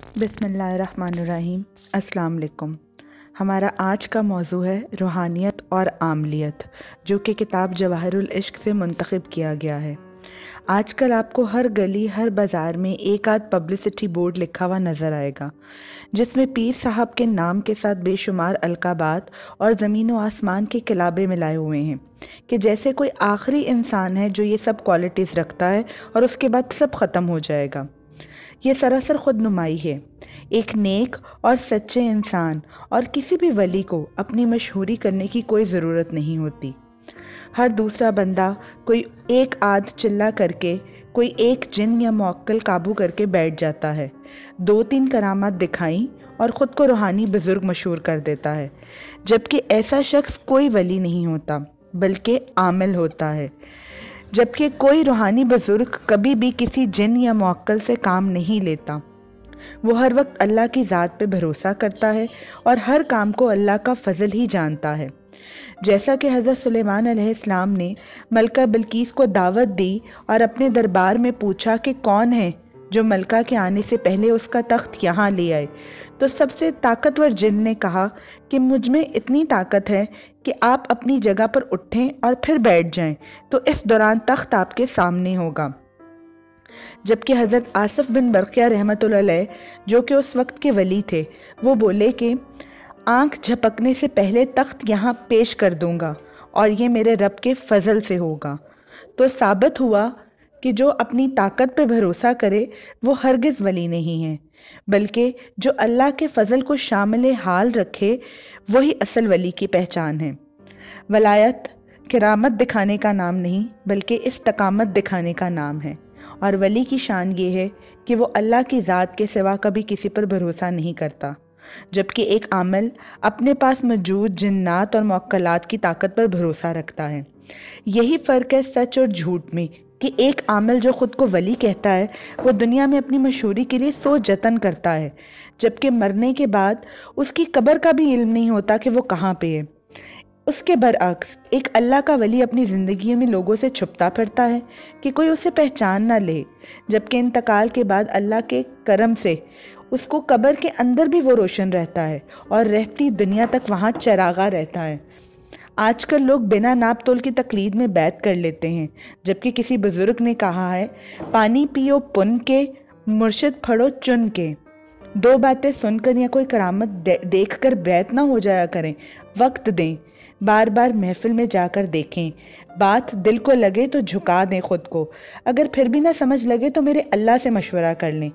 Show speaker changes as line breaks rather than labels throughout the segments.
बिस्मिल्लाहिर्रहमानिर्रहीम। अस्सलाम वालेकुम। हमारा आज का मौजू है रूहानियत और आमलियत, जो कि किताब जवाहिरुल इश्क से मुंतखब किया गया है। आजकल आपको हर गली हर बाज़ार में एक आध पब्लिसिटी बोर्ड लिखा हुआ नज़र आएगा, जिसमें पीर साहब के नाम के साथ बेशुमार अलकाबात और ज़मीन व आसमान के किलाबे मिलाए हुए हैं कि जैसे कोई आखिरी इंसान है जो ये सब क्वालिटीज़ रखता है और उसके बाद सब ख़त्म हो जाएगा। ये सरासर खुद नुमाई है। एक नेक और सच्चे इंसान और किसी भी वली को अपनी मशहूरी करने की कोई ज़रूरत नहीं होती। हर दूसरा बंदा कोई एक आध चिल्ला करके, कोई एक जिन या मुअक्किल काबू करके बैठ जाता है, दो तीन करामात दिखाई और ख़ुद को रूहानी बुज़ुर्ग मशहूर कर देता है, जबकि ऐसा शख्स कोई वली नहीं होता बल्कि आमिल होता है। जबकि कोई रूहानी बुज़ुर्ग कभी भी किसी जिन या मुअक्किल से काम नहीं लेता। वो हर वक्त अल्लाह की ज़ात पे भरोसा करता है और हर काम को अल्लाह का फ़ज़ल ही जानता है। जैसा कि हज़रत सुलेमान अलैहिस्सलाम ने मलका बिल्कीस को दावत दी और अपने दरबार में पूछा कि कौन है जो मलका के आने से पहले उसका तख्त यहाँ ले आए, तो सबसे ताकतवर जिन ने कहा कि मुझ में इतनी ताकत है कि आप अपनी जगह पर उठें और फिर बैठ जाएं, तो इस दौरान तख्त आपके सामने होगा। जबकि हज़रत आसिफ बिन बरकिया रहमतुल्लाह अलैह, जो कि उस वक्त के वली थे, वो बोले कि आँख झपकने से पहले तख्त यहाँ पेश कर दूंगा और ये मेरे रब के फ़ज़ल से होगा। तो साबित हुआ कि जो अपनी ताकत पे भरोसा करे वो हरगिज़ वली नहीं है, बल्कि जो अल्लाह के फ़ज़ल को शामिल हाल रखे वही असल वली की पहचान है। वलायत किरामत दिखाने का नाम नहीं बल्कि इस्तकामत दिखाने का नाम है, और वली की शान ये है कि वो अल्लाह की ज़ात के सिवा कभी किसी पर भरोसा नहीं करता, जबकि एक आमिल अपने पास मौजूद जिन्नात और मुअक्कलात की ताकत पर भरोसा रखता है। यही फ़र्क है सच और झूठ में कि एक आमिल जो ख़ुद को वली कहता है वो दुनिया में अपनी मशहूरी के लिए सो जतन करता है, जबकि मरने के बाद उसकी कब्र का भी इल्म नहीं होता कि वो कहाँ पे है। उसके बरअक्स एक अल्लाह का वली अपनी ज़िंदगी में लोगों से छुपता फिरता है कि कोई उसे पहचान ना ले, जबकि इंतकाल के बाद अल्लाह के करम से उसको कब्र के अंदर भी वो रोशन रहता है और रहती दुनिया तक वहाँ चरागा रहता है। आजकल लोग बिना नाप तोल की तकलीद में बैत कर लेते हैं, जबकि किसी बुज़ुर्ग ने कहा है, पानी पियो पुन के, मुर्शिद फड़ो चुन के। दो बातें सुनकर या कोई करामत देखकर बैत ना हो जाया करें, वक्त दें, बार बार महफिल में जाकर देखें, बात दिल को लगे तो झुका दें खुद को, अगर फिर भी ना समझ लगे तो मेरे अल्लाह से मशवरा कर लें,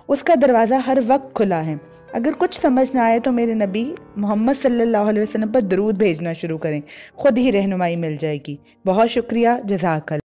उसका दरवाज़ा हर वक्त खुला है। अगर कुछ समझ ना आए तो मेरे नबी मोहम्मद सल्लल्लाहु अलैहि वसल्लम पर दरूद भेजना शुरू करें, खुद ही रहनुमाई मिल जाएगी। बहुत शुक्रिया, जज़ाकल्लाह।